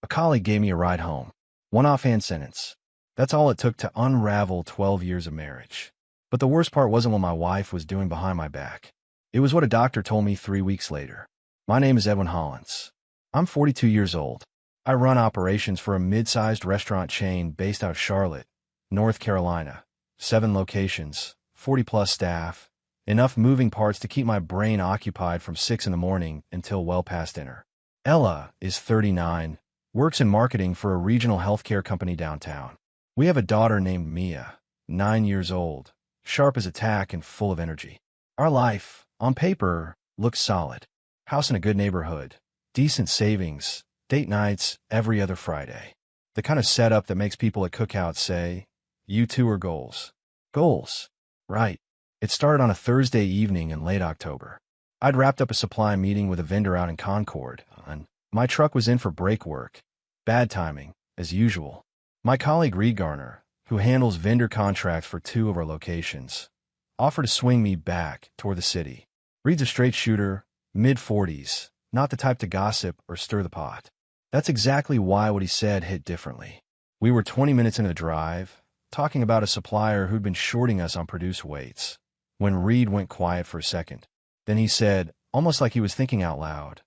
A colleague gave me a ride home. One offhand sentence. That's all it took to unravel 12 years of marriage. But the worst part wasn't what my wife was doing behind my back. It was what a doctor told me 3 weeks later. My name is Edwin Hollins. I'm 42 years old. I run operations for a mid-sized restaurant chain based out of Charlotte, North Carolina. 7 locations, 40-plus staff, enough moving parts to keep my brain occupied from 6 in the morning until well past dinner. Ella is 39, works in marketing for a regional healthcare company downtown. We have a daughter named Mia, 9 years old, sharp as a tack and full of energy. Our life, on paper, looks solid. House in a good neighborhood, decent savings, date nights every other Friday. The kind of setup that makes people at cookouts say, "You two are goals." Goals. Right. It started on a Thursday evening in late October. I'd wrapped up a supply meeting with a vendor out in Concord, and my truck was in for brake work. Bad timing, as usual. My colleague Reed Garner, who handles vendor contracts for 2 of our locations, offered to swing me back toward the city. Reed's a straight shooter, mid-40s, not the type to gossip or stir the pot. That's exactly why what he said hit differently. We were 20 minutes into the drive, talking about a supplier who'd been shorting us on produce weights, when Reed went quiet for a second. Then he said, almost like he was thinking out loud,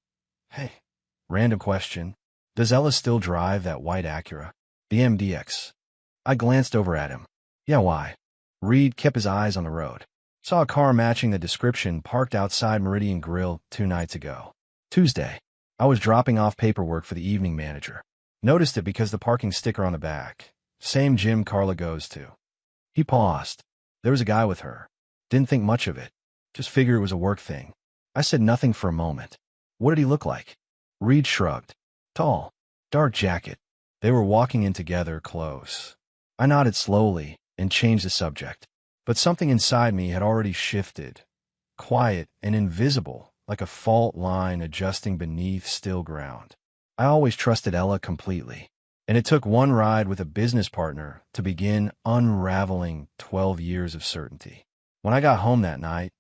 "Hey, random question. Does Ella still drive that white Acura? The MDX?" I glanced over at him. "Yeah, why?" Reed kept his eyes on the road. "Saw a car matching the description parked outside Meridian Grill 2 nights ago. Tuesday. I was dropping off paperwork for the evening manager. Noticed it because the parking sticker on the back. Same gym Carla goes to." He paused. There was a guy with her. Didn't think much of it. Just figured it was a work thing. I said nothing for a moment. "What did he look like?" Reed shrugged. "Tall. Dark jacket." They were walking in together, close. I nodded slowly and changed the subject. But something inside me had already shifted. Quiet and invisible, like a fault line adjusting beneath still ground. I always trusted Ella completely, and it took one ride with a business partner to begin unraveling 12 years of certainty. When I got home that night,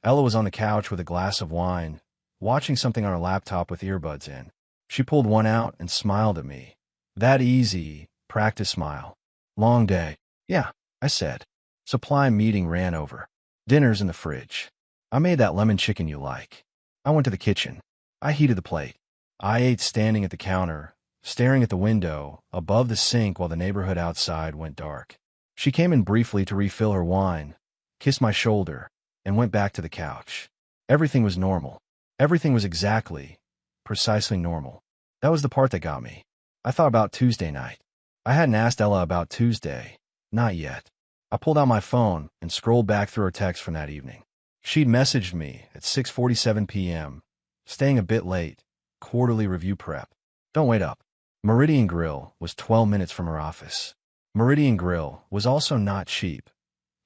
Ella was on the couch with a glass of wine, watching something on her laptop with earbuds in. She pulled one out and smiled at me. That easy, practice smile. "Long day." "Yeah," I said. "Supply meeting ran over. Dinner's in the fridge. I made that lemon chicken you like." I went to the kitchen. I heated the plate. I ate standing at the counter, staring at the window above the sink while the neighborhood outside went dark. She came in briefly to refill her wine, kissed my shoulder, and went back to the couch. Everything was normal. Everything was exactly, precisely normal. That was the part that got me. I thought about Tuesday night. I hadn't asked Ella about Tuesday. Not yet. I pulled out my phone and scrolled back through her texts from that evening. She'd messaged me at 6:47 p.m., staying a bit late, quarterly review prep. "Don't wait up." Meridian Grill was 12 minutes from her office. Meridian Grill was also not cheap.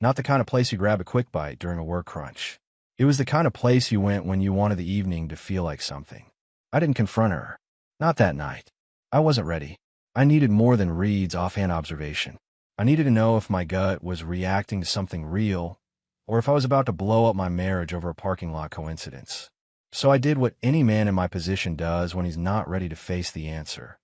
Not the kind of place you grab a quick bite during a work crunch. It was the kind of place you went when you wanted the evening to feel like something. I didn't confront her. Not that night. I wasn't ready. I needed more than Reed's offhand observation. I needed to know if my gut was reacting to something real, or if I was about to blow up my marriage over a parking lot coincidence. So I did what any man in my position does when he's not ready to face the answer.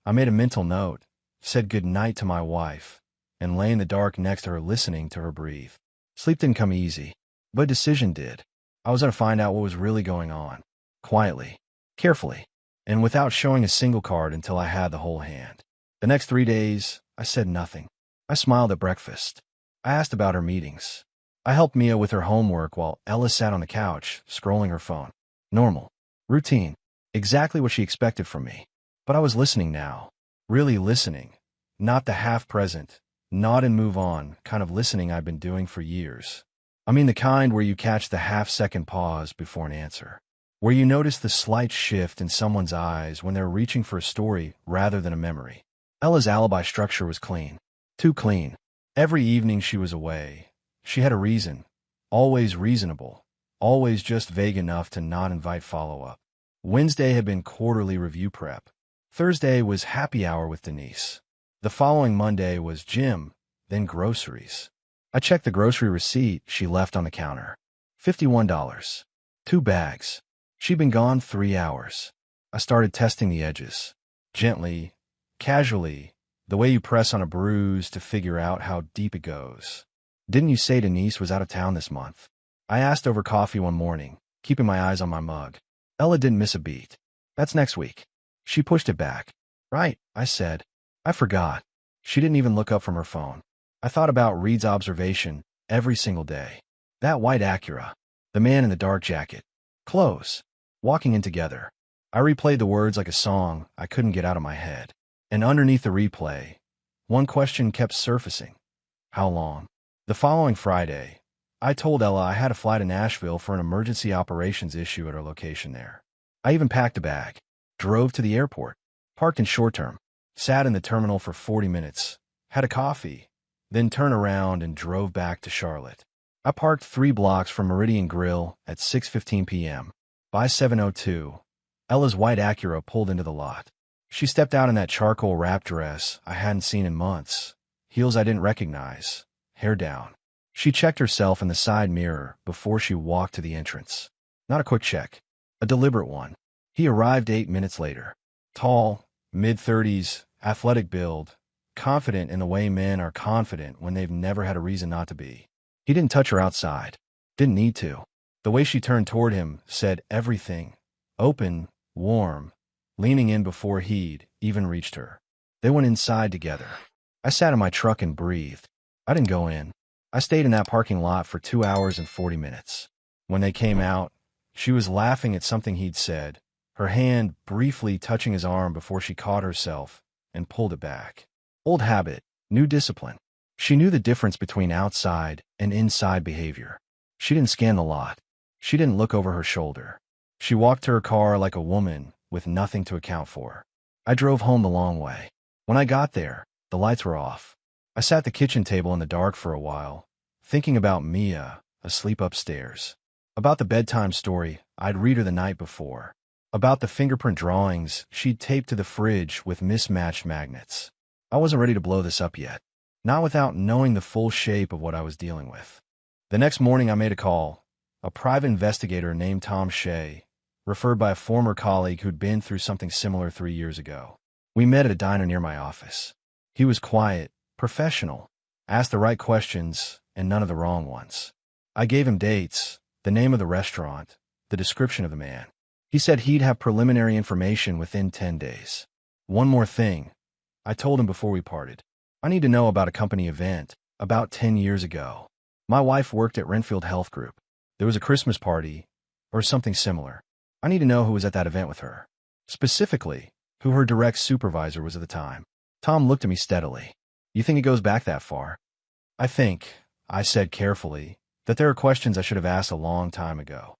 I made a mental note, said good night to my wife, and lay in the dark next to her listening to her breathe. Sleep didn't come easy, but decision did. I was going to find out what was really going on, quietly, carefully, and without showing a single card until I had the whole hand. The next 3 days, I said nothing. I smiled at breakfast. I asked about her meetings. I helped Mia with her homework while Ella sat on the couch, scrolling her phone. Normal. Routine. Exactly what she expected from me. But I was listening now. Really listening. Not the half-present, nod and move on kind of listening I've been doing for years. I mean the kind where you catch the half-second pause before an answer. Where you notice the slight shift in someone's eyes when they're reaching for a story rather than a memory. Ella's alibi structure was clean. Too clean. Every evening she was away, she had a reason. Always reasonable. Always just vague enough to not invite follow-up. Wednesday had been quarterly review prep. Thursday was happy hour with Denise. The following Monday was gym, then groceries. I checked the grocery receipt she left on the counter. $51. 2 bags. She'd been gone 3 hours. I started testing the edges. Gently, casually, the way you press on a bruise to figure out how deep it goes. Didn't you say Denise was out of town this month? I asked over coffee one morning, keeping my eyes on my mug. Ella didn't miss a beat. That's next week. She pushed it back. Right, I said. I forgot. She didn't even look up from her phone. I thought about Reed's observation every single day. That white Acura. The man in the dark jacket. Clothes. Walking in together. I replayed the words like a song I couldn't get out of my head. And underneath the replay, one question kept surfacing. How long? The following Friday, I told Ella I had to fly to Nashville for an emergency operations issue at our location there. I even packed a bag, drove to the airport, parked in short term, sat in the terminal for 40 minutes, had a coffee, then turned around and drove back to Charlotte. I parked 3 blocks from Meridian Grill at 6:15 p.m. By 7:02, Ella's white Acura pulled into the lot. She stepped out in that charcoal wrap dress I hadn't seen in months, heels I didn't recognize, hair down. She checked herself in the side mirror before she walked to the entrance. Not a quick check, a deliberate one. He arrived 8 minutes later. Tall, mid-30s, athletic build, confident in the way men are confident when they've never had a reason not to be. He didn't touch her outside. Didn't need to. The way she turned toward him said everything. Open, warm, leaning in before he'd even reached her. They went inside together. I sat in my truck and breathed. I didn't go in. I stayed in that parking lot for 2 hours and 40 minutes. When they came out, she was laughing at something he'd said, her hand briefly touching his arm before she caught herself and pulled it back. Old habit, new discipline. She knew the difference between outside and inside behavior. She didn't scan the lot. She didn't look over her shoulder. She walked to her car like a woman with nothing to account for. I drove home the long way. When I got there, the lights were off. I sat at the kitchen table in the dark for a while, thinking about Mia, asleep upstairs. About the bedtime story I'd read her the night before. About the fingerprint drawings she'd taped to the fridge with mismatched magnets. I wasn't ready to blow this up yet. Not without knowing the full shape of what I was dealing with. The next morning I made a call. A private investigator named Tom Shea, referred by a former colleague who'd been through something similar 3 years ago. We met at a diner near my office. He was quiet, professional, asked the right questions and none of the wrong ones. I gave him dates, the name of the restaurant, the description of the man. He said he'd have preliminary information within 10 days. One more thing, I told him before we parted. I need to know about a company event about 10 years ago. My wife worked at Renfield Health Group. There was a Christmas party or something similar. I need to know who was at that event with her. Specifically, who her direct supervisor was at the time. Tom looked at me steadily. You think it goes back that far? I think, I said carefully, that there are questions I should have asked a long time ago.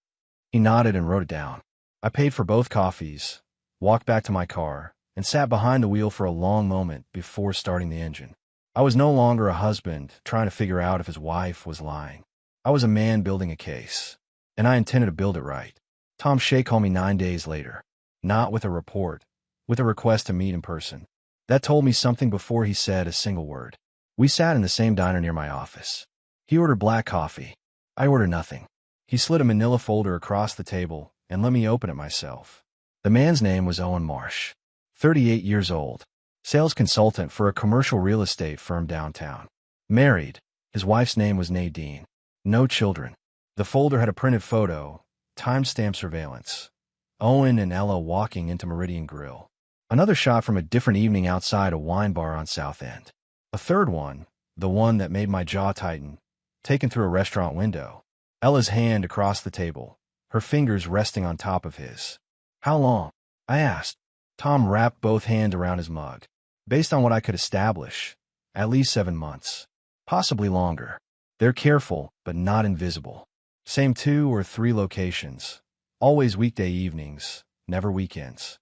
He nodded and wrote it down. I paid for both coffees, walked back to my car, and sat behind the wheel for a long moment before starting the engine. I was no longer a husband trying to figure out if his wife was lying. I was a man building a case, and I intended to build it right. Tom Shea called me 9 days later, not with a report, with a request to meet in person. That told me something before he said a single word. We sat in the same diner near my office. He ordered black coffee. I ordered nothing. He slid a manila folder across the table and let me open it myself. The man's name was Owen Marsh, 38 years old, sales consultant for a commercial real estate firm downtown. Married. His wife's name was Nadine. No children. The folder had a printed photo, timestamp surveillance. Owen and Ella walking into Meridian Grill. Another shot from a different evening outside a wine bar on South End. A third one, the one that made my jaw tighten, taken through a restaurant window. Ella's hand across the table, her fingers resting on top of his. How long? I asked. Tom wrapped both hands around his mug. Based on what I could establish, at least 7 months. Possibly longer. They're careful, but not invisible. Same 2 or 3 locations. Always weekday evenings, never weekends.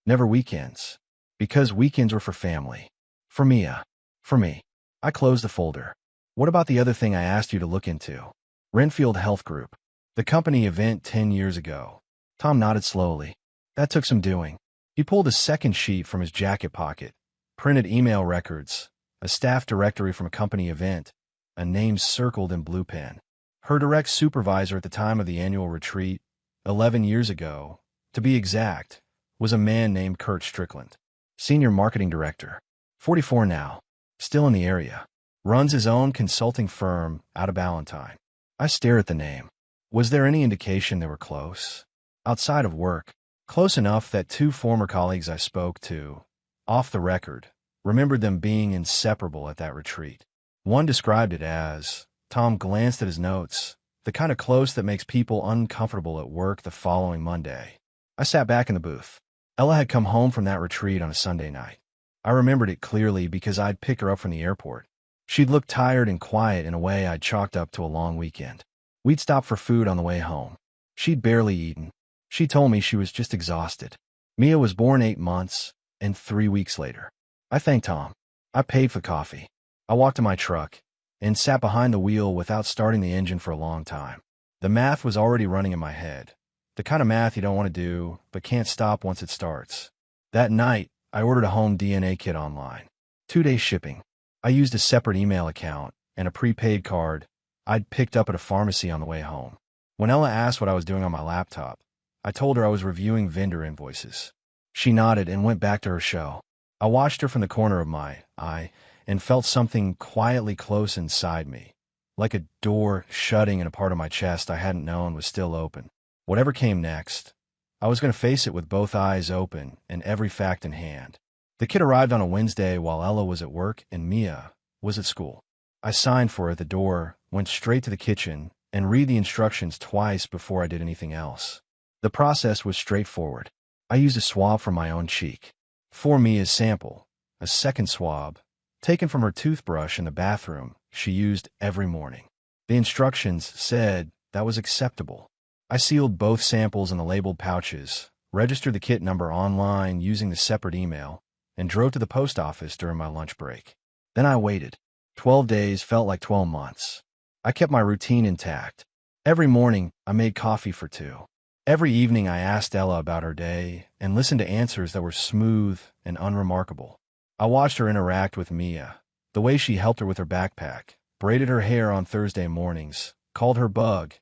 Never weekends. Because weekends were for family. For Mia. For me. I closed the folder. What about the other thing I asked you to look into? Renfield Health Group. The company event 10 years ago. Tom nodded slowly. That took some doing. He pulled a second sheet from his jacket pocket. Printed email records. A staff directory from a company event. A name circled in blue pen. Her direct supervisor at the time of the annual retreat, 11 years ago, to be exact, was a man named Kurt Strickland. Senior marketing director. 44 now. Still in the area. Runs his own consulting firm out of Ballantyne. I stare at the name. Was there any indication they were close? Outside of work. Close enough that two former colleagues I spoke to, off the record, remembered them being inseparable at that retreat. One described it as, Tom glanced at his notes, the kind of close that makes people uncomfortable at work the following Monday. I sat back in the booth. Ella had come home from that retreat on a Sunday night. I remembered it clearly because I'd picked her up from the airport. She'd looked tired and quiet in a way I'd chalked up to a long weekend. We'd stopped for food on the way home. She'd barely eaten. She told me she was just exhausted. Mia was born 8 months, and 3 weeks later. I thanked Tom. I paid for coffee. I walked to my truck and sat behind the wheel without starting the engine for a long time. The math was already running in my head. The kind of math you don't want to do, but can't stop once it starts. That night, I ordered a home DNA kit online. 2-day shipping. I used a separate email account and a prepaid card I'd picked up at a pharmacy on the way home. When Ella asked what I was doing on my laptop, I told her I was reviewing vendor invoices. She nodded and went back to her show. I watched her from the corner of my eye and felt something quietly close inside me, like a door shutting in a part of my chest I hadn't known was still open. Whatever came next, I was going to face it with both eyes open and every fact in hand. The kit arrived on a Wednesday while Ella was at work and Mia was at school. I signed for her at the door, went straight to the kitchen, and read the instructions twice before I did anything else. The process was straightforward. I used a swab from my own cheek. For Mia's sample, a second swab, taken from her toothbrush in the bathroom she used every morning. The instructions said that was acceptable. I sealed both samples in the labeled pouches, registered the kit number online using the separate email, and drove to the post office during my lunch break. Then I waited. 12 days felt like 12 months. I kept my routine intact. Every morning, I made coffee for two. Every evening, I asked Ella about her day and listened to answers that were smooth and unremarkable. I watched her interact with Mia, the way she helped her with her backpack, braided her hair on Thursday mornings, called her Bug,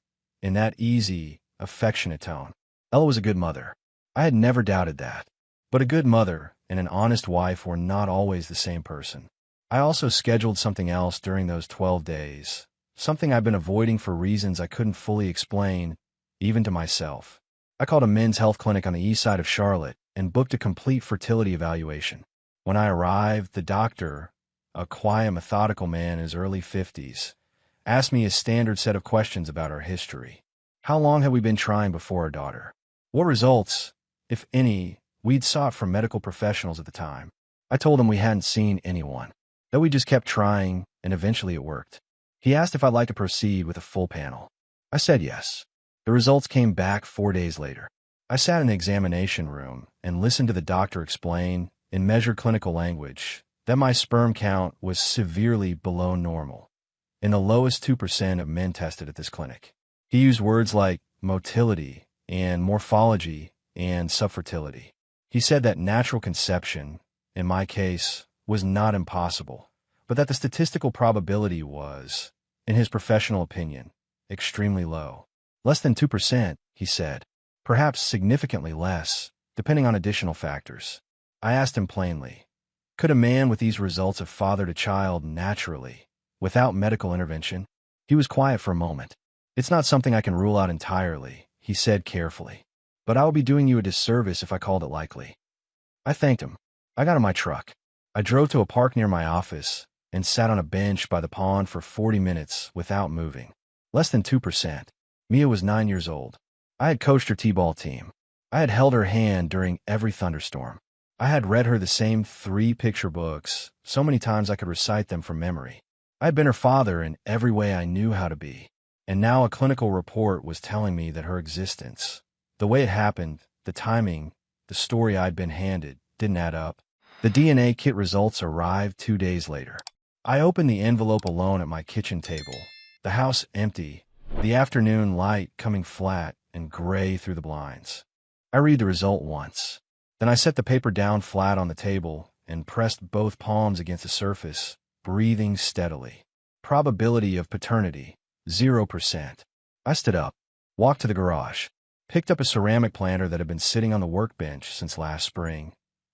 in that easy, affectionate tone. Ella was a good mother. I had never doubted that. But a good mother and an honest wife were not always the same person. I also scheduled something else during those 12 days, something I've been avoiding for reasons I couldn't fully explain, even to myself. I called a men's health clinic on the east side of Charlotte and booked a complete fertility evaluation. When I arrived, the doctor, a quiet, methodical man in his early 50s, asked me a standard set of questions about our history. How long had we been trying before our daughter? What results, if any, we'd sought from medical professionals at the time. I told him we hadn't seen anyone, that we just kept trying, and eventually it worked. He asked if I'd like to proceed with a full panel. I said yes. The results came back 4 days later. I sat in the examination room and listened to the doctor explain, in measured clinical language, that my sperm count was severely below normal, in the lowest 2% of men tested at this clinic. He used words like motility and morphology and subfertility. He said that natural conception, in my case, was not impossible, but that the statistical probability was, in his professional opinion, extremely low. Less than 2%, he said. Perhaps significantly less, depending on additional factors. I asked him plainly, could a man with these results have fathered a child naturally, without medical intervention? He was quiet for a moment. It's not something I can rule out entirely, he said carefully. But I would be doing you a disservice if I called it likely. I thanked him. I got in my truck. I drove to a park near my office and sat on a bench by the pond for 40 minutes without moving. Less than 2%. Mia was 9 years old. I had coached her t-ball team. I had held her hand during every thunderstorm. I had read her the same 3 picture books so many times I could recite them from memory. I had been her father in every way I knew how to be. And now a clinical report was telling me that her existence, the way it happened, the timing, the story I'd been handed, didn't add up. The DNA kit results arrived 2 days later. I opened the envelope alone at my kitchen table, the house empty, the afternoon light coming flat and gray through the blinds. I read the result once. Then I set the paper down flat on the table and pressed both palms against the surface, breathing steadily. Probability of paternity, 0%. I stood up, walked to the garage, picked up a ceramic planter that had been sitting on the workbench since last spring,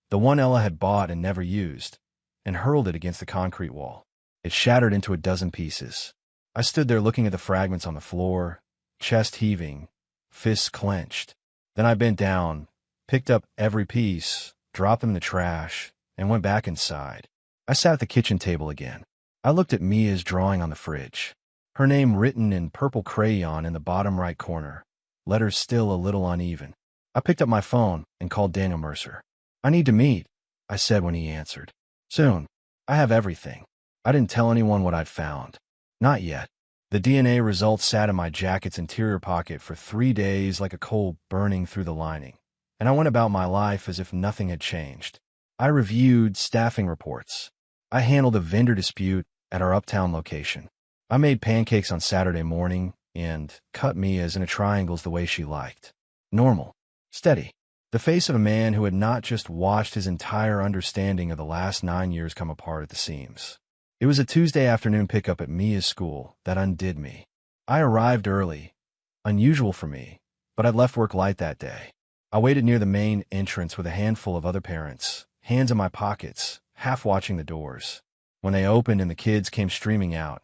The one Ella had bought and never used, and hurled it against the concrete wall. It shattered into a dozen pieces. I stood there looking at the fragments on the floor, chest heaving, fists clenched. Then I bent down, picked up every piece, dropped them in the trash, and went back inside. I sat at the kitchen table again. I looked at Mia's drawing on the fridge. Her name written in purple crayon in the bottom right corner, letters still a little uneven. I picked up my phone and called Daniel Mercer. "I need to meet," I said when he answered. "Soon. I have everything." I didn't tell anyone what I'd found. Not yet. The DNA results sat in my jacket's interior pocket for 3 days like a coal burning through the lining, and I went about my life as if nothing had changed. I reviewed staffing reports. I handled a vendor dispute at our uptown location. I made pancakes on Saturday morning and cut Mia's into triangles the way she liked. Normal. Steady. The face of a man who had not just watched his entire understanding of the last 9 years come apart at the seams. It was a Tuesday afternoon pickup at Mia's school that undid me. I arrived early, unusual for me, but I'd left work late that day. I waited near the main entrance with a handful of other parents, hands in my pockets, half watching the doors. When they opened and the kids came streaming out,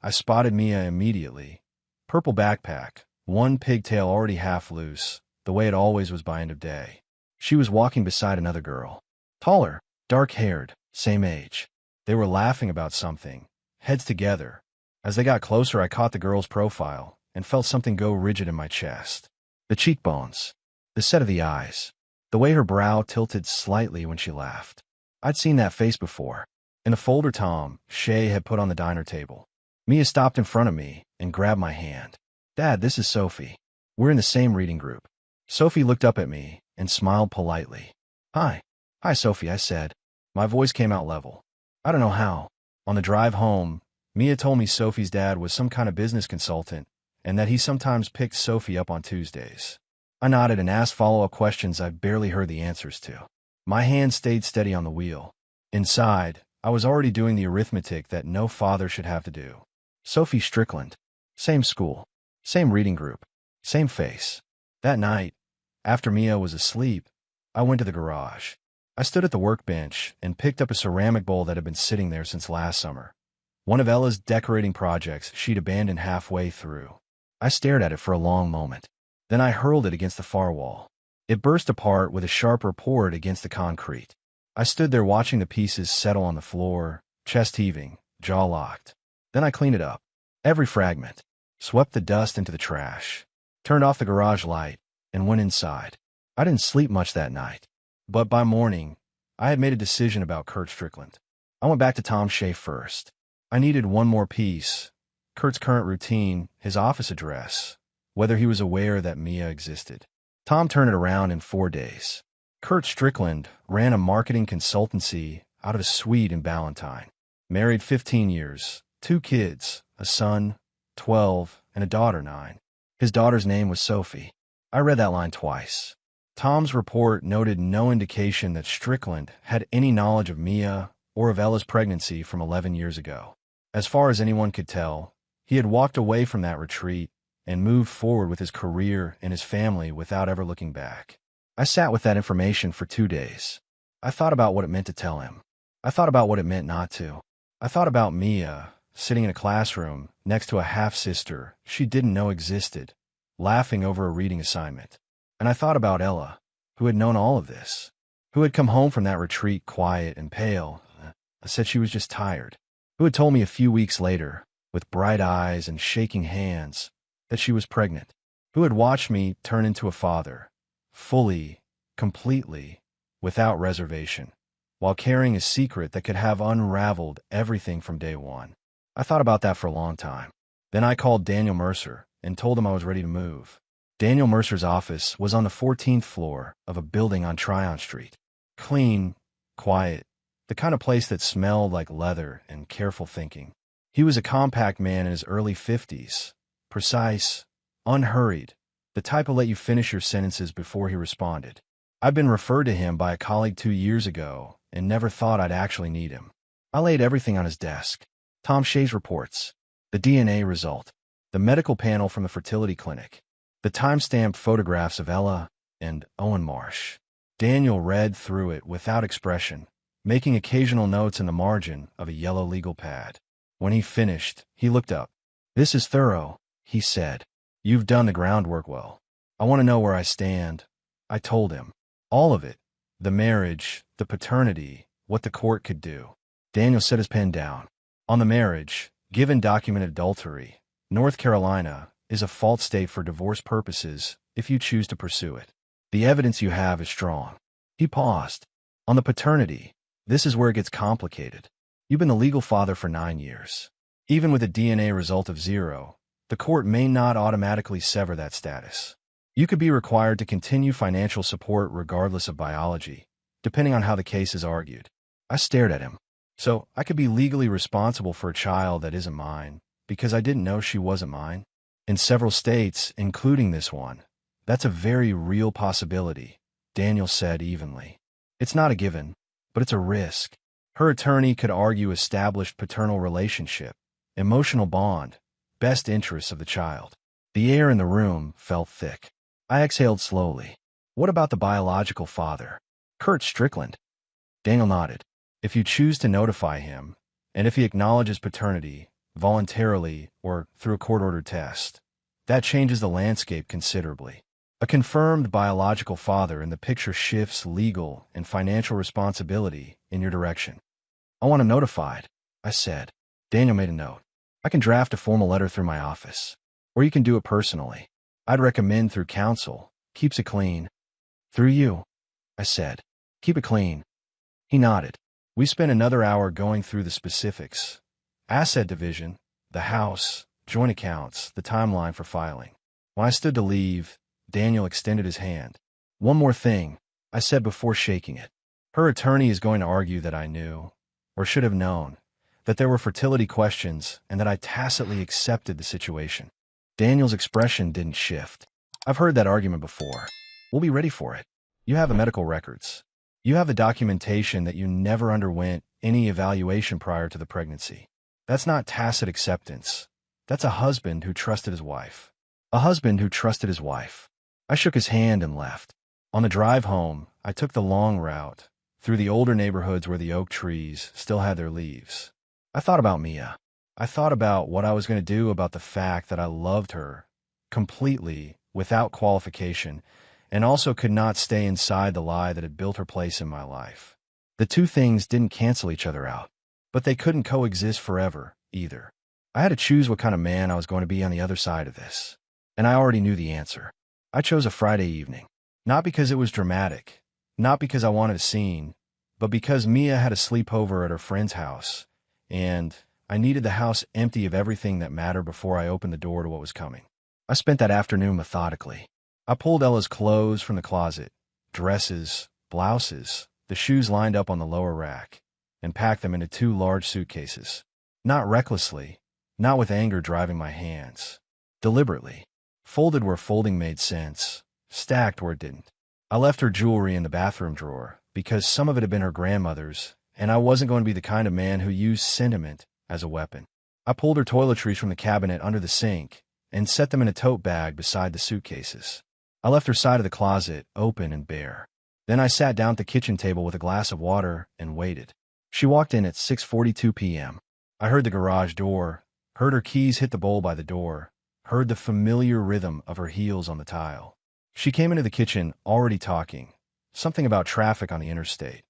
I spotted Mia immediately. Purple backpack, one pigtail already half loose, the way it always was by end of day. She was walking beside another girl. Taller, dark-haired, same age. They were laughing about something, heads together. As they got closer, I caught the girl's profile and felt something go rigid in my chest. The cheekbones, the set of the eyes, the way her brow tilted slightly when she laughed. I'd seen that face before, in a folder Tom Shay had put on the diner table. Mia stopped in front of me and grabbed my hand. "Dad, this is Sophie. We're in the same reading group." Sophie looked up at me and smiled politely. "Hi." "Hi, Sophie," I said. My voice came out level. I don't know how. On the drive home, Mia told me Sophie's dad was some kind of business consultant and that he sometimes picked Sophie up on Tuesdays. I nodded and asked follow-up questions I barely heard the answers to. My hand stayed steady on the wheel. Inside, I was already doing the arithmetic that no father should have to do. Sophie Strickland. Same school. Same reading group. Same face. That night, after Mia was asleep, I went to the garage. I stood at the workbench and picked up a ceramic bowl that had been sitting there since last summer. One of Ella's decorating projects she'd abandoned halfway through. I stared at it for a long moment. Then I hurled it against the far wall. It burst apart with a sharp report against the concrete. I stood there watching the pieces settle on the floor, chest heaving, jaw locked. Then I cleaned it up. Every fragment. Swept the dust into the trash. Turned off the garage light and went inside. I didn't sleep much that night. But by morning, I had made a decision about Kurt Strickland. I went back to Tom Shay first. I needed one more piece. Kurt's current routine, his office address, whether he was aware that Mia existed. Tom turned it around in 4 days. Kurt Strickland ran a marketing consultancy out of a suite in Ballantyne. Married 15 years, 2 kids, a son, 12, and a daughter, 9. His daughter's name was Sophie. I read that line twice. Tom's report noted no indication that Strickland had any knowledge of Mia or of Ella's pregnancy from 11 years ago. As far as anyone could tell, he had walked away from that retreat and moved forward with his career and his family without ever looking back. I sat with that information for 2 days. I thought about what it meant to tell him. I thought about what it meant not to. I thought about Mia, sitting in a classroom next to a half-sister she didn't know existed, laughing over a reading assignment. And I thought about Ella, who had known all of this, who had come home from that retreat quiet and pale, said she was just tired, who had told me a few weeks later, with bright eyes and shaking hands, that she was pregnant, who had watched me turn into a father, fully, completely, without reservation, while carrying a secret that could have unraveled everything from day one. I thought about that for a long time. Then I called Daniel Mercer and told him I was ready to move. Daniel Mercer's office was on the 14th floor of a building on Tryon Street. Clean, quiet, the kind of place that smelled like leather and careful thinking. He was a compact man in his early 50s, precise, unhurried, the type who let you finish your sentences before he responded. I'd been referred to him by a colleague 2 years ago and never thought I'd actually need him. I laid everything on his desk. Tom Shay's reports, the DNA result, the medical panel from the fertility clinic, the time-stamped photographs of Ella and Owen Marsh. Daniel read through it without expression, making occasional notes in the margin of a yellow legal pad. When he finished, he looked up. "This is thorough," he said. "You've done the groundwork well. I want to know where I stand." I told him. All of it. The marriage, the paternity, what the court could do. Daniel set his pen down. On the marriage, given documented adultery, North Carolina is a fault state for divorce purposes if you choose to pursue it. The evidence you have is strong. He paused. On the paternity, this is where it gets complicated. You've been the legal father for 9 years. Even with a DNA result of 0, the court may not automatically sever that status. You could be required to continue financial support regardless of biology, depending on how the case is argued. I stared at him. So I could be legally responsible for a child that isn't mine, because I didn't know she wasn't mine? In several states, including this one, that's a very real possibility, Daniel said evenly. It's not a given, but it's a risk. Her attorney could argue established paternal relationship, emotional bond, best interests of the child. The air in the room felt thick. I exhaled slowly. What about the biological father? Kurt Strickland. Daniel nodded. If you choose to notify him, and if he acknowledges paternity, voluntarily or through a court-ordered test, that changes the landscape considerably. A confirmed biological father in the picture shifts legal and financial responsibility in your direction. I want him notified, I said. Daniel made a note. I can draft a formal letter through my office, or you can do it personally. I'd recommend through counsel. Keeps it clean. Through you, I said. Keep it clean. He nodded. We spent another hour going through the specifics. Asset division, the house, joint accounts, the timeline for filing. When I stood to leave, Daniel extended his hand. One more thing, I said before shaking it. Her attorney is going to argue that I knew, or should have known, that there were fertility questions and that I tacitly accepted the situation. Daniel's expression didn't shift. I've heard that argument before. We'll be ready for it. You have the medical records. You have the documentation that you never underwent any evaluation prior to the pregnancy. That's not tacit acceptance. That's a husband who trusted his wife. A husband who trusted his wife. I shook his hand and left. On the drive home, I took the long route, through the older neighborhoods where the oak trees still had their leaves. I thought about Mia. I thought about what I was going to do about the fact that I loved her completely, without qualification, and also could not stay inside the lie that had built her place in my life. The two things didn't cancel each other out, but they couldn't coexist forever, either. I had to choose what kind of man I was going to be on the other side of this, and I already knew the answer. I chose a Friday evening, not because it was dramatic, not because I wanted a scene, but because Mia had a sleepover at her friend's house, and I needed the house empty of everything that mattered before I opened the door to what was coming. I spent that afternoon methodically. I pulled Ella's clothes from the closet, dresses, blouses, the shoes lined up on the lower rack, and packed them into 2 large suitcases. Not recklessly, not with anger driving my hands. Deliberately. Folded where folding made sense, stacked where it didn't. I left her jewelry in the bathroom drawer because some of it had been her grandmother's, and I wasn't going to be the kind of man who used sentiment as a weapon. I pulled her toiletries from the cabinet under the sink and set them in a tote bag beside the suitcases. I left her side of the closet open and bare. Then I sat down at the kitchen table with a glass of water and waited. She walked in at 6:42 p.m. I heard the garage door, heard her keys hit the bowl by the door, heard the familiar rhythm of her heels on the tile. She came into the kitchen already talking, something about traffic on the interstate,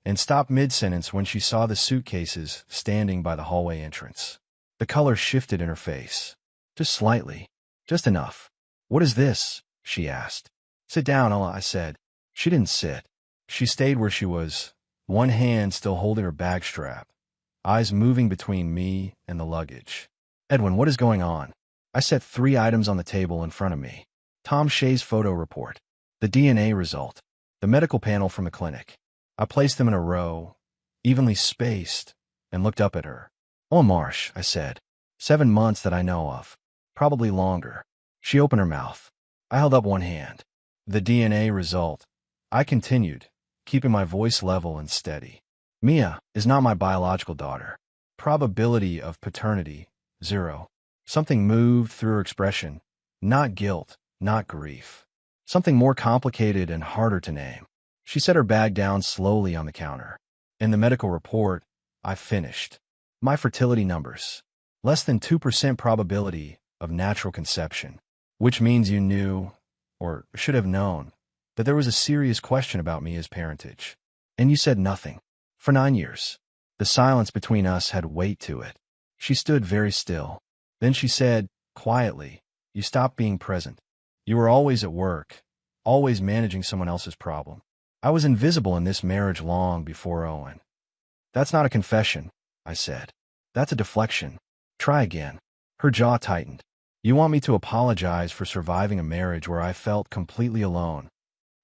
and stopped mid-sentence when she saw the suitcases standing by the hallway entrance. The color shifted in her face. Just slightly. Just enough. "What is this?" she asked. "Sit down, Ella," I said. She didn't sit. She stayed where she was, one hand still holding her bag strap, eyes moving between me and the luggage. "Edwin, what is going on?" I set 3 items on the table in front of me. Tom Shea's photo report, the DNA result, the medical panel from the clinic. I placed them in a row, evenly spaced, and looked up at her. "Oh, Marsh," I said. 7 months that I know of. Probably longer. She opened her mouth. I held up one hand. The DNA result. I continued, keeping my voice level and steady. "Mia is not my biological daughter. Probability of paternity, 0. Something moved through her expression. Not guilt, not grief. Something more complicated and harder to name. She set her bag down slowly on the counter. In the medical report, I finished. My fertility numbers. Less than 2% probability of natural conception. Which means you knew, or should have known, that there was a serious question about Mia's parentage. And you said nothing. For 9 years. The silence between us had weight to it. She stood very still. Then she said, quietly, you stopped being present. You were always at work, always managing someone else's problem. I was invisible in this marriage long before Owen. That's not a confession, I said. That's a deflection. Try again. Her jaw tightened. You want me to apologize for surviving a marriage where I felt completely alone.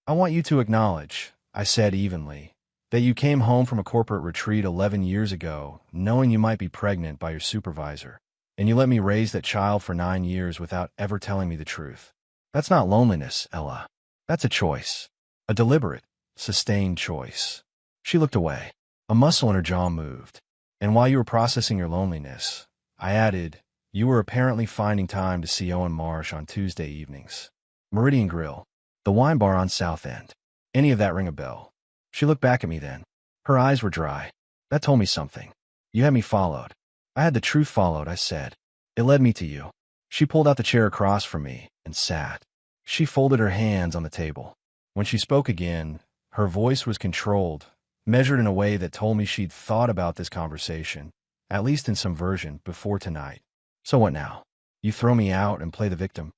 I want you to acknowledge, I said evenly, that you came home from a corporate retreat 11 years ago, knowing you might be pregnant by your supervisor, and you let me raise that child for 9 years without ever telling me the truth. That's not loneliness, Ella. That's a choice. A deliberate, sustained choice. She looked away. A muscle in her jaw moved. And while you were processing your loneliness, I added, you were apparently finding time to see Owen Marsh on Tuesday evenings. Meridian Grill. The wine bar on South End. Any of that ring a bell? She looked back at me then. Her eyes were dry. That told me something. You had me followed. I had the truth followed, I said. It led me to you. She pulled out the chair across from me and sat. She folded her hands on the table. When she spoke again, her voice was controlled, measured in a way that told me she'd thought about this conversation, at least in some version, before tonight. So what now? You throw me out and play the victim?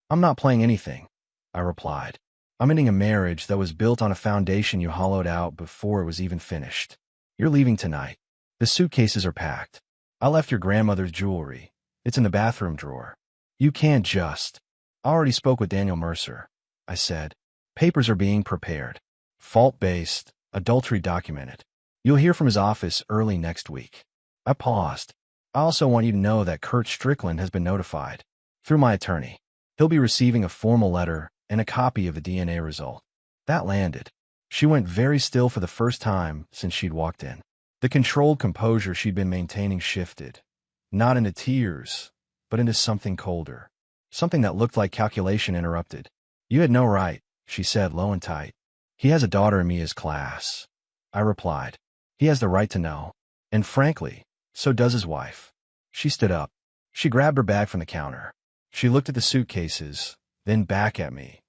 I'm not playing anything, I replied. I'm ending a marriage that was built on a foundation you hollowed out before it was even finished. You're leaving tonight. The suitcases are packed. I left your grandmother's jewelry. It's in the bathroom drawer. You can't just. I already spoke with Daniel Mercer, I said. Papers are being prepared. Fault-based, adultery documented. You'll hear from his office early next week. I paused. I also want you to know that Kurt Strickland has been notified. Through my attorney. He'll be receiving a formal letter and a copy of the DNA result. That landed. She went very still for the first time since she'd walked in. The controlled composure she'd been maintaining shifted. Not into tears, but into something colder. Something that looked like calculation interrupted. You had no right, she said low and tight. He has a daughter in Mia's class. I replied. He has the right to know. And frankly, so does his wife. She stood up. She grabbed her bag from the counter. She looked at the suitcases, then back at me.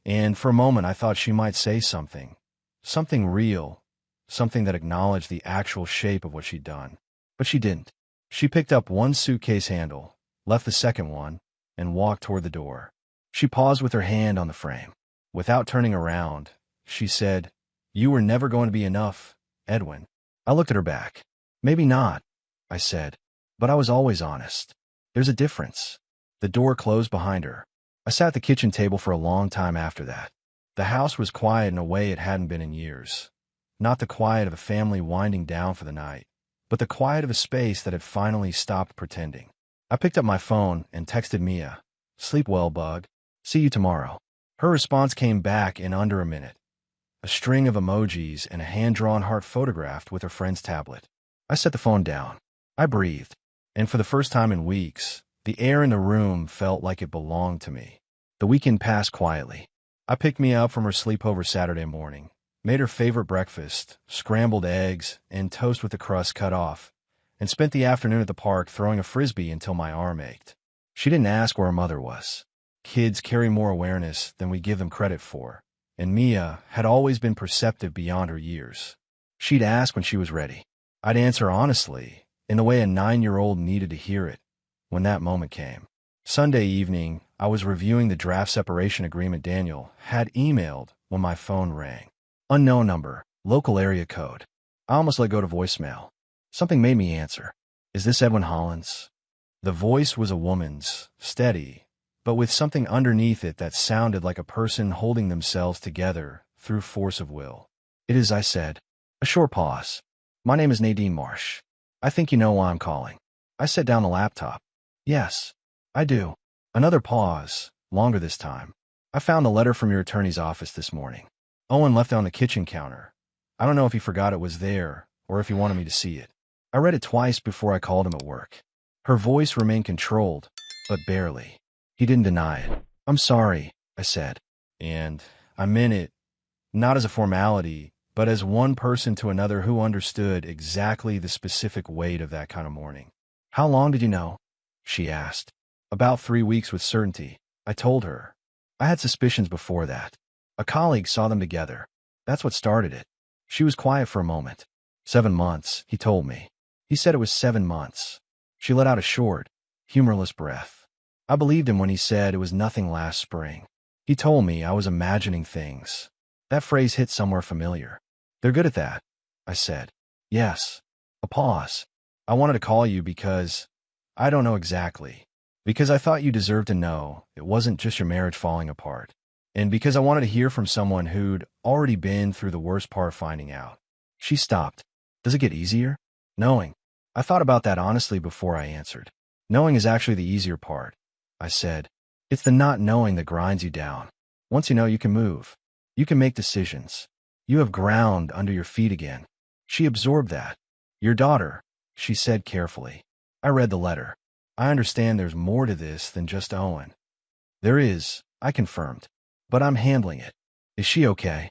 And for a moment I thought she might say something. Something real. Something that acknowledged the actual shape of what she'd done. But she didn't. She picked up one suitcase handle, left the second one, and walked toward the door. She paused with her hand on the frame. Without turning around, she said, You were never going to be enough, Edwin. I looked at her back. Maybe not, I said. But I was always honest. There's a difference. The door closed behind her. I sat at the kitchen table for a long time after that. The house was quiet in a way it hadn't been in years. Not the quiet of a family winding down for the night, but the quiet of a space that had finally stopped pretending. I picked up my phone and texted Mia. Sleep well, bug. See you tomorrow. Her response came back in under a minute. A string of emojis and a hand-drawn heart photographed with her friend's tablet. I set the phone down. I breathed. And for the first time in weeks, the air in the room felt like it belonged to me. The weekend passed quietly. I picked Mia up from her sleepover Saturday morning, made her favorite breakfast, scrambled eggs and toast with the crust cut off, and spent the afternoon at the park throwing a frisbee until my arm ached. She didn't ask where her mother was. Kids carry more awareness than we give them credit for, and Mia had always been perceptive beyond her years. She'd ask when she was ready. I'd answer honestly, in the way a 9-year-old needed to hear it, when that moment came. Sunday evening, I was reviewing the draft separation agreement Daniel had emailed when my phone rang. Unknown number, local area code. I almost let go to voicemail. Something made me answer. Is this Edwin Hollins? The voice was a woman's, steady, but with something underneath it that sounded like a person holding themselves together through force of will. It is, I said. A short pause. My name is Nadine Marsh. I think you know why I'm calling. I set down the laptop. Yes, I do. Another pause, longer this time. I found the letter from your attorney's office this morning. Owen left it on the kitchen counter. I don't know if he forgot it was there or if he wanted me to see it. I read it twice before I called him at work. Her voice remained controlled, but barely. He didn't deny it. I'm sorry, I said. And I meant it not as a formality, but as one person to another who understood exactly the specific weight of that kind of morning. "How long did you know?" she asked. "About 3 weeks with certainty," I told her. I had suspicions before that. A colleague saw them together. That's what started it. She was quiet for a moment. 7 months, he told me. He said it was 7 months. She let out a short, humorless breath. I believed him when he said it was nothing last spring. He told me I was imagining things. That phrase hit somewhere familiar. "They're good at that," I said. "Yes." A pause. "I wanted to call you because I don't know exactly. Because I thought you deserved to know it wasn't just your marriage falling apart. And because I wanted to hear from someone who'd already been through the worst part of finding out." She stopped. "Does it get easier?" "Knowing." I thought about that honestly before I answered. "Knowing is actually the easier part," I said. "It's the not knowing that grinds you down. Once you know, you can move. You can make decisions. You have ground under your feet again." She absorbed that. "Your daughter," she said carefully. I read the letter. "I understand there's more to this than just Owen." "There is," I confirmed. "But I'm handling it." "Is she okay?"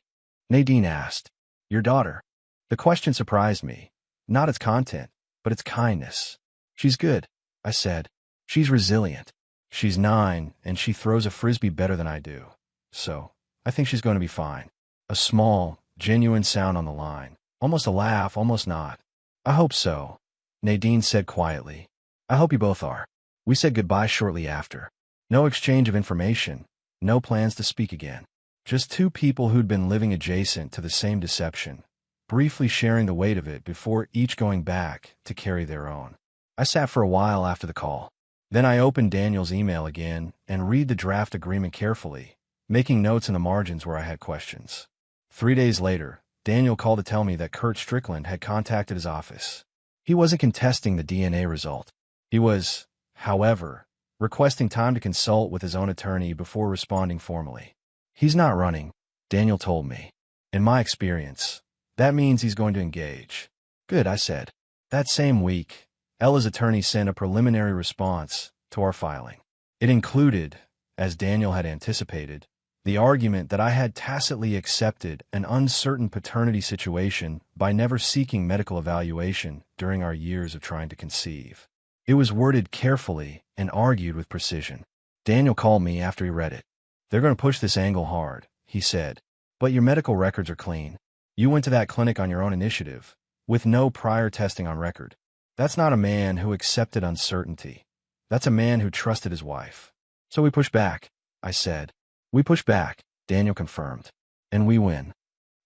Nadine asked. "Your daughter?" The question surprised me. Not its content, but its kindness. "She's good," I said. "She's resilient. She's 9, and she throws a frisbee better than I do. So, I think she's going to be fine." A small, genuine sound on the line. Almost a laugh, almost not. "I hope so," Nadine said quietly. "I hope you both are." We said goodbye shortly after. No exchange of information, no plans to speak again. Just two people who'd been living adjacent to the same deception, briefly sharing the weight of it before each going back to carry their own. I sat for a while after the call. Then I opened Daniel's email again and read the draft agreement carefully, making notes in the margins where I had questions. 3 days later, Daniel called to tell me that Kurt Strickland had contacted his office. He wasn't contesting the DNA result. He was, however, requesting time to consult with his own attorney before responding formally. "He's not running," Daniel told me. "In my experience, that means he's going to engage." "Good," I said. That same week, Ella's attorney sent a preliminary response to our filing. It included, as Daniel had anticipated, the argument that I had tacitly accepted an uncertain paternity situation by never seeking medical evaluation during our years of trying to conceive. It was worded carefully and argued with precision. Daniel called me after he read it. "They're going to push this angle hard," he said. "But your medical records are clean. You went to that clinic on your own initiative, with no prior testing on record. That's not a man who accepted uncertainty. That's a man who trusted his wife." "So we push back," I said. "We push back," Daniel confirmed. "And we win."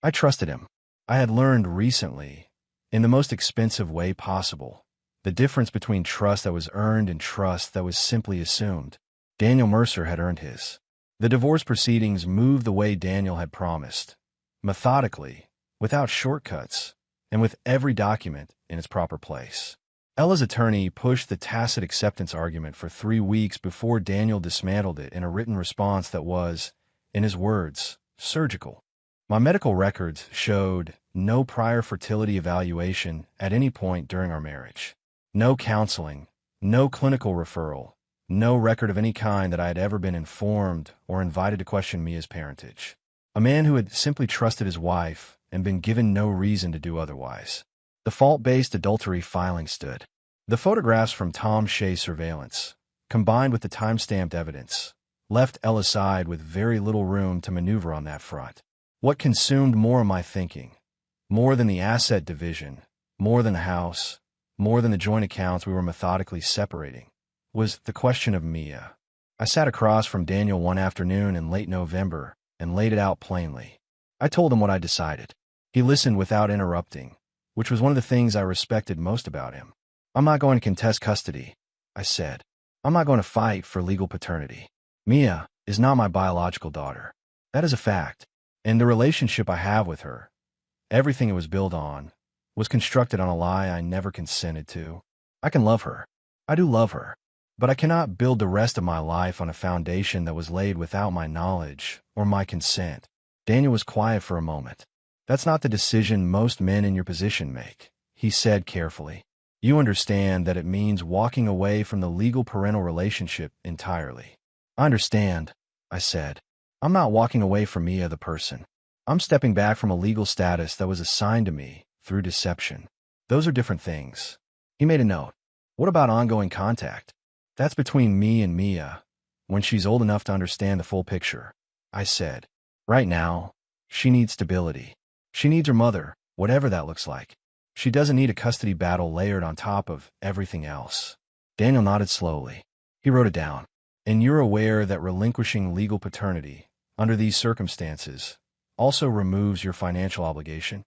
I trusted him. I had learned recently, in the most expensive way possible, the difference between trust that was earned and trust that was simply assumed. Daniel Mercer had earned his. The divorce proceedings moved the way Daniel had promised, methodically, without shortcuts, and with every document in its proper place. Ella's attorney pushed the tacit acceptance argument for 3 weeks before Daniel dismantled it in a written response that was, in his words, surgical. My medical records showed no prior fertility evaluation at any point during our marriage. No counseling, no clinical referral, no record of any kind that I had ever been informed or invited to question Mia's parentage. A man who had simply trusted his wife and been given no reason to do otherwise. The fault-based adultery filing stood. The photographs from Tom Shea's surveillance, combined with the time-stamped evidence, left Ella's side with very little room to maneuver on that front. What consumed more of my thinking, more than the asset division, more than the house, more than the joint accounts we were methodically separating, was the question of Mia. I sat across from Daniel one afternoon in late November and laid it out plainly. I told him what I decided. He listened without interrupting, which was one of the things I respected most about him. "I'm not going to contest custody," I said. "I'm not going to fight for legal paternity. Mia is not my biological daughter. That is a fact. And the relationship I have with her, everything it was built on, was constructed on a lie I never consented to. I can love her. I do love her. But I cannot build the rest of my life on a foundation that was laid without my knowledge or my consent." Daniel was quiet for a moment. "That's not the decision most men in your position make," he said carefully. "You understand that it means walking away from the legal parental relationship entirely." "I understand," I said. "I'm not walking away from Mia the person. I'm stepping back from a legal status that was assigned to me through deception. Those are different things. He made a note. What about ongoing contact? That's between me and Mia, when she's old enough to understand the full picture. I said, right now, she needs stability. She needs her mother, whatever that looks like. She doesn't need a custody battle layered on top of everything else. Daniel nodded slowly. He wrote it down. And you're aware that relinquishing legal paternity, under these circumstances, also removes your financial obligation?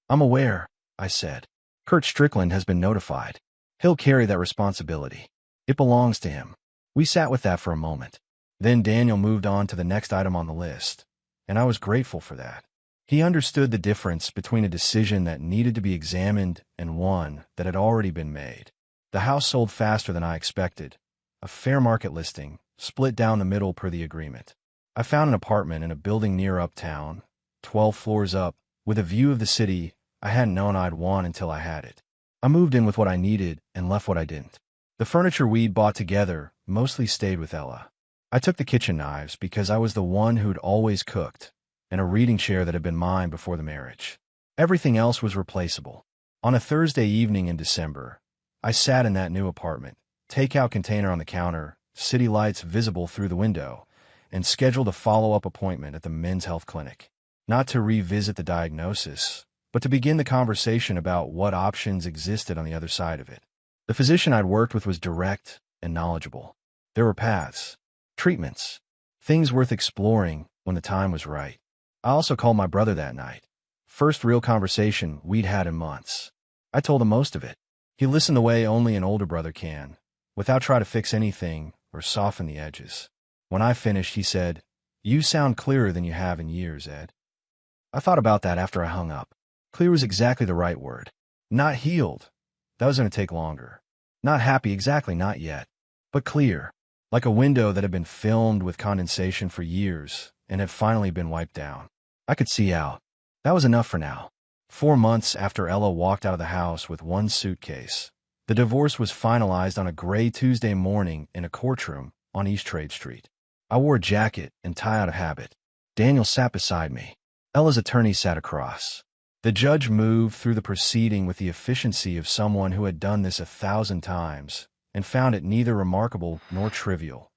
I'm aware, I said. Kurt Strickland has been notified. He'll carry that responsibility. It belongs to him. We sat with that for a moment. Then Daniel moved on to the next item on the list, and I was grateful for that. He understood the difference between a decision that needed to be examined and one that had already been made. The house sold faster than I expected. A fair market listing, split down the middle per the agreement. I found an apartment in a building near uptown, 12 floors up, with a view of the city I hadn't known I'd want until I had it. I moved in with what I needed and left what I didn't. The furniture we'd bought together mostly stayed with Ella. I took the kitchen knives because I was the one who'd always cooked, and a reading chair that had been mine before the marriage. Everything else was replaceable. On a Thursday evening in December, I sat in that new apartment, takeout container on the counter, city lights visible through the window, and scheduled a follow-up appointment at the men's health clinic. Not to revisit the diagnosis, but to begin the conversation about what options existed on the other side of it. The physician I'd worked with was direct and knowledgeable. There were paths, treatments, things worth exploring when the time was right. I also called my brother that night. First real conversation we'd had in months. I told him most of it. He listened the way only an older brother can, without trying to fix anything or soften the edges. When I finished, he said, "You sound clearer than you have in years, Ed." I thought about that after I hung up. Clear was exactly the right word. Not healed. That was going to take longer. Not happy, exactly, not yet. But clear. Like a window that had been filmed with condensation for years and had finally been wiped down. I could see out. That was enough for now. 4 months after Ella walked out of the house with one suitcase, the divorce was finalized on a gray Tuesday morning in a courtroom on East Trade Street. I wore a jacket and tie out of habit. Daniel sat beside me. Ella's attorney sat across. The judge moved through the proceeding with the efficiency of someone who had done this 1,000 times and found it neither remarkable nor trivial.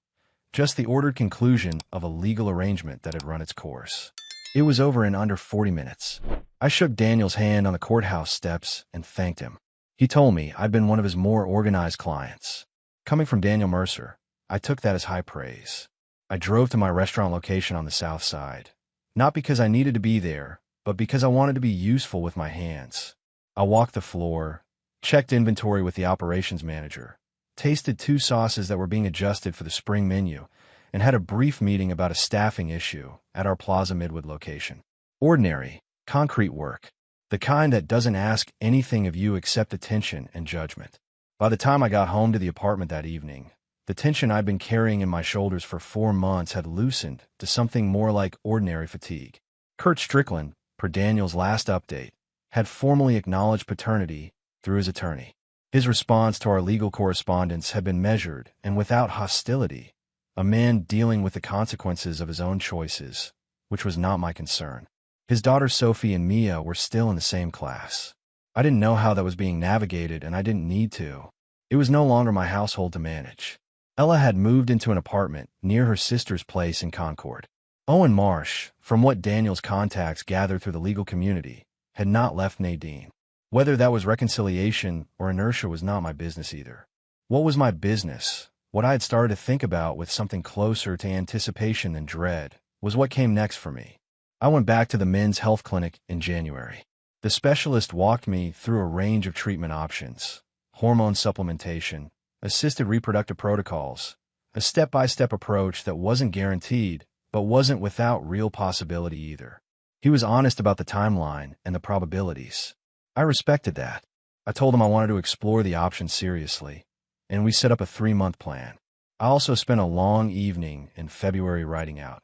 Just the ordered conclusion of a legal arrangement that had run its course. It was over in under 40 minutes. I shook Daniel's hand on the courthouse steps and thanked him. He told me I'd been one of his more organized clients. Coming from Daniel Mercer, I took that as high praise. I drove to my restaurant location on the south side. Not because I needed to be there, but because I wanted to be useful with my hands. I walked the floor, checked inventory with the operations manager, tasted 2 sauces that were being adjusted for the spring menu, and had a brief meeting about a staffing issue at our Plaza Midwood location. Ordinary, concrete work. The kind that doesn't ask anything of you except attention and judgment. By the time I got home to the apartment that evening, the tension I'd been carrying in my shoulders for 4 months had loosened to something more like ordinary fatigue. Kurt Strickland, per Daniel's last update, had formally acknowledged paternity through his attorney. His response to our legal correspondence had been measured and without hostility, a man dealing with the consequences of his own choices, which was not my concern. His daughters Sophie and Mia were still in the same class. I didn't know how that was being navigated, and I didn't need to. It was no longer my household to manage. Ella had moved into an apartment near her sister's place in Concord. Owen Marsh, from what Daniel's contacts gathered through the legal community, had not left Nadine. Whether that was reconciliation or inertia was not my business either. What was my business, what I had started to think about with something closer to anticipation than dread, was what came next for me. I went back to the men's health clinic in January. The specialist walked me through a range of treatment options: hormone supplementation, assisted reproductive protocols, a step-by-step approach that wasn't guaranteed, but wasn't without real possibility either. He was honest about the timeline and the probabilities. I respected that. I told him I wanted to explore the options seriously, and we set up a 3-month plan. I also spent a long evening in February writing out,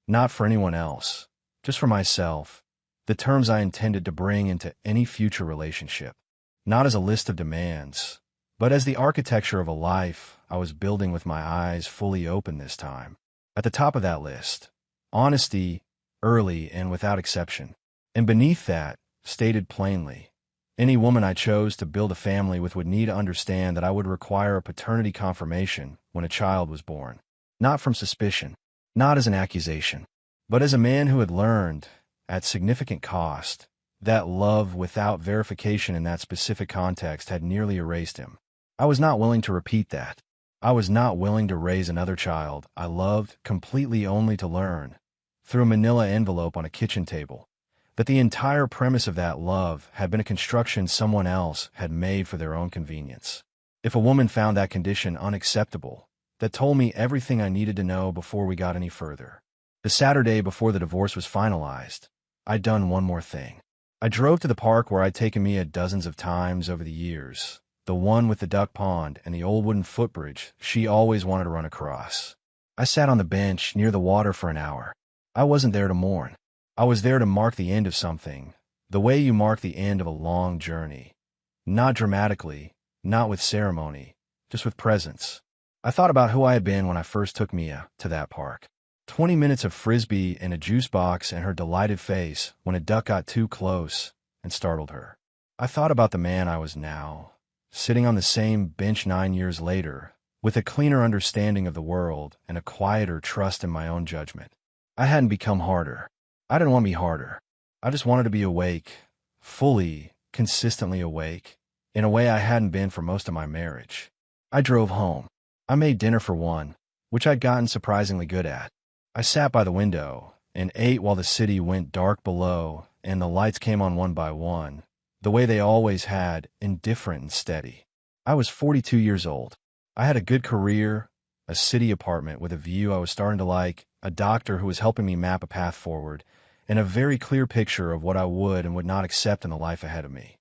not for anyone else, just for myself, the terms I intended to bring into any future relationship, not as a list of demands, but as the architecture of a life I was building with my eyes fully open this time. At the top of that list, honesty early and without exception. And beneath that, stated plainly, any woman I chose to build a family with would need to understand that I would require a paternity confirmation when a child was born. Not from suspicion, not as an accusation, but as a man who had learned, at significant cost, that love without verification in that specific context had nearly erased him. I was not willing to repeat that. I was not willing to raise another child I loved completely only to learn, through a manila envelope on a kitchen table, that the entire premise of that love had been a construction someone else had made for their own convenience. If a woman found that condition unacceptable, that told me everything I needed to know before we got any further. The Saturday before the divorce was finalized, I'd done one more thing. I drove to the park where I'd taken Mia dozens of times over the years, the one with the duck pond and the old wooden footbridge she always wanted to run across. I sat on the bench near the water for an hour. I wasn't there to mourn. I was there to mark the end of something, the way you mark the end of a long journey. Not dramatically, not with ceremony, just with presence. I thought about who I had been when I first took Mia to that park. 20 minutes of frisbee and a juice box and her delighted face when a duck got too close and startled her. I thought about the man I was now, sitting on the same bench 9 years later, with a cleaner understanding of the world and a quieter trust in my own judgment. I hadn't become harder. I didn't want to be harder. I just wanted to be awake, fully, consistently awake, in a way I hadn't been for most of my marriage. I drove home. I made dinner for one, which I'd gotten surprisingly good at. I sat by the window and ate while the city went dark below and the lights came on one by one, the way they always had, indifferent and steady. I was 42 years old. I had a good career, a city apartment with a view I was starting to like, a doctor who was helping me map a path forward, and a very clear picture of what I would and would not accept in the life ahead of me.